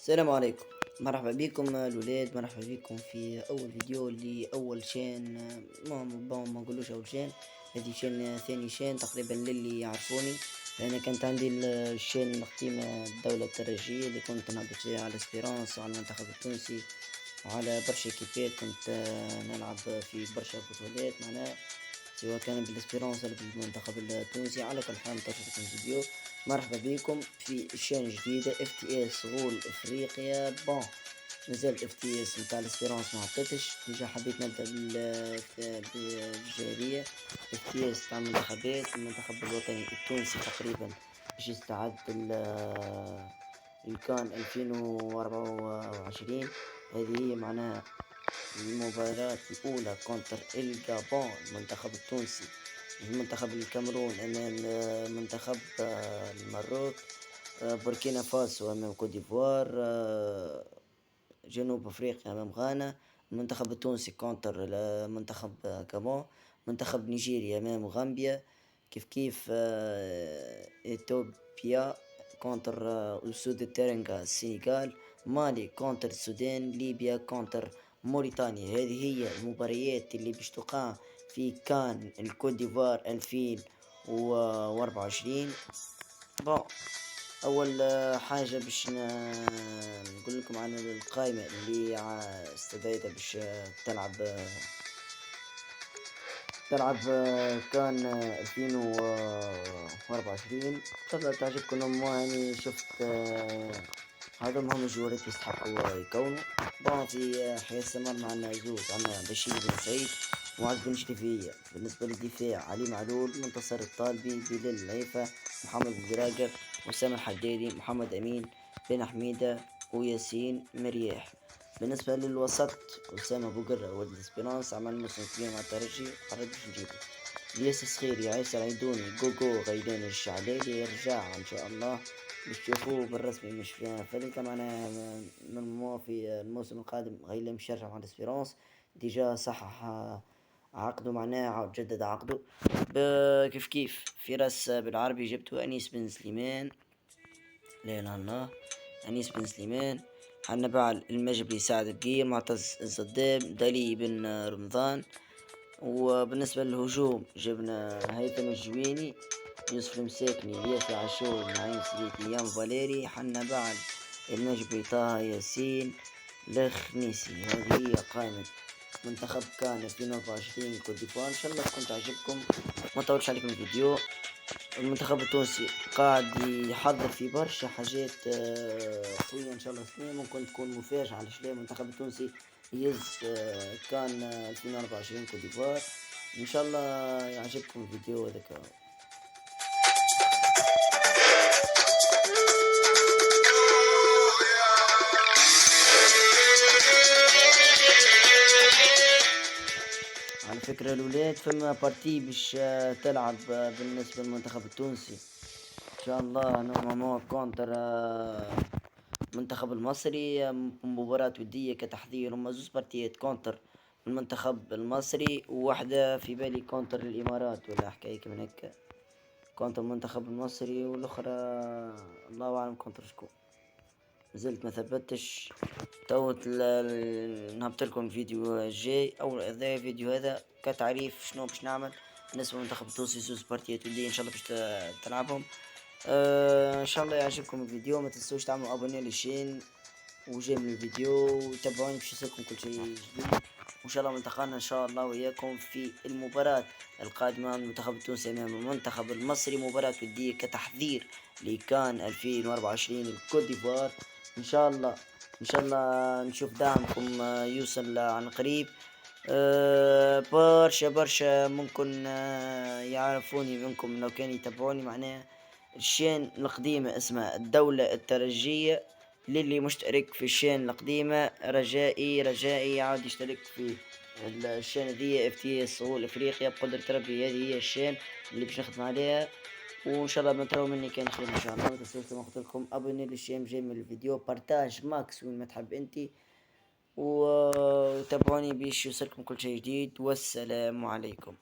السلام عليكم. مرحبا بكم الولاد، مرحبا بكم في اول فيديو لاول شين. ما نقولوش اول شين، هذه شين ثاني شين تقريبا للي يعرفوني. لان كانت عندي الشين القديمة الدولة الترجية اللي كنت نهبط فيها على اسبيرونس وعلى المنتخب التونسي وعلى برشا كيفات. كنت نلعب في برشا بطولات معناها، سواء كان بالاسبيرونس ولا بالمنتخب التونسي. على كل حال انتشرت الفيديو. مرحبا بكم في شان جديدة اف تي اس غول افريقيا. نزلت اف تي اس متاع الاسبيرونس ما عطيتش ديجا، حبيت نبدا بالجارية. اف تي اس تاع المنتخبات، المنتخب الوطني التونسي تقريبا باش يستعد الكان 2024. هذه هي معناها المباراة الأولى كونتر الجابون، المنتخب التونسي، المنتخب الكاميرون أمام منتخب المغرب، بوركينا فاسو أمام كوت ديفوار، جنوب أفريقيا أمام غانا، المنتخب التونسي كونتر منتخب جابون، منتخب نيجيريا أمام غامبيا، كيف إثيوبيا كونتر أسود الترنجة السنغال، مالي كونتر السودان، ليبيا كونتر موريتانيا. هذه هي المباريات اللي باش تقام في كان الكوت ديفوار 2024. بون، اول حاجه باش نقول لكم عن القائمه اللي استدعيتها باش تلعب كان 2024. ان تعجبكم. يعني شفت هذم هم الجوارات يستحقوا يكونوا. بون، في حياة المرمى معنا زوز، عنا بشير بن سعيد ومعز بن شريفية. بالنسبة للدفاع علي معلول، منتصر الطالبي، بلال العيفة، محمد الجراجر، أسامة الحدادي، محمد أمين، بن حميدة، وياسين مرياح. بالنسبة للوسط، أسامة بوقرة ولد الاسبيرونس، عمل موسم كبير مع الترجي، قررت باش نجيبه. الياس الصخيري، عيسى العيدوني، جوجو غيلان الشعلالي يرجع ان شاء الله باش تشوفوه بالرسمي، مش في فليكا معناها من في الموسم القادم. غيلان مش يرجع مع الاسبيرونس، ديجا صحح عقده معناها، جدد عقده. كيف في راس بالعربي جبتو انيس بن سليمان، لا اله الا الله، انيس بن سليمان. حنبعل المجبري، سعد القيم، معتز الزداب، دالي بن رمضان. وبالنسبة للهجوم جبنا هيثم الجويني، يوسف المساكني، ياسر عاشور، نعيم سليتي، يام فاليري، حنا بعد المجبري، طه ياسين، الخنيسي. هذه هي قائمة منتخب كان 2024 كوت ديفوار. ان شاء الله تكون تعجبكم. ما طولش عليكم الفيديو. المنتخب التونسي قاعد يحضر في برشا حاجات قوية ان شاء الله. سنة ممكن تكون مفاجأة على المنتخب التونسي يهز كان 2024 كوت ديفوار. ان شاء الله يعجبكم الفيديو هذاك. على فكرة الولاد، فما بارتي باش تلعب بالنسبة للمنتخب التونسي ان شاء الله. نورمالمون كونتر المنتخب المصري، مباراة ودية كتحضير. هما زوز بارتيات كونتر المنتخب المصري، وواحدة في بالي كونتر الامارات ولا حكاية من هكا. كونتر المنتخب المصري والاخرى الله اعلم كونتر شكون، مازلت ما ثبتش. تو نهبط لكم الفيديو الجاي، او هذا الفيديو هذا كتعريف شنو باش نعمل بالنسبه للمنتخب التونسي. زوز بارتيات ودية ان شاء الله باش تلعبهم. ان شاء الله يعجبكم الفيديو. ما تنسوش تعملوا ابوني للشين وجيم الفيديو، وتابعوني باش يوصلكم كل شيء جديد. وان شاء الله نلتقانا ان شاء الله وياكم في المباراة القادمة. المنتخب التونسي امام المنتخب المصري، مباراة ودية كتحضير لكان 2024 الكوت ديفوار. ان شاء الله ان شاء الله نشوف دعمكم يوصل عن قريب. برشا ممكن يعرفوني منكم لو كان يتابعوني معناها. الشين القديمة اسمها الدولة الترجية، للي مشترك في الشين القديمة رجائي يعاود يشترك في الشين ذي اف تي اس غول افريقيا بقدرة ربي. هذه هي الشين اللي باش نخدم عليها، وان شاء الله بنتراو مني كان خير ان شاء الله. ما تنسوش كما قلت لكم ابوني للشين جاي من الفيديو، بارتاج ماكس وين ما تحب انتي، وتابعوني باش يوصلكم كل شيء جديد. والسلام عليكم.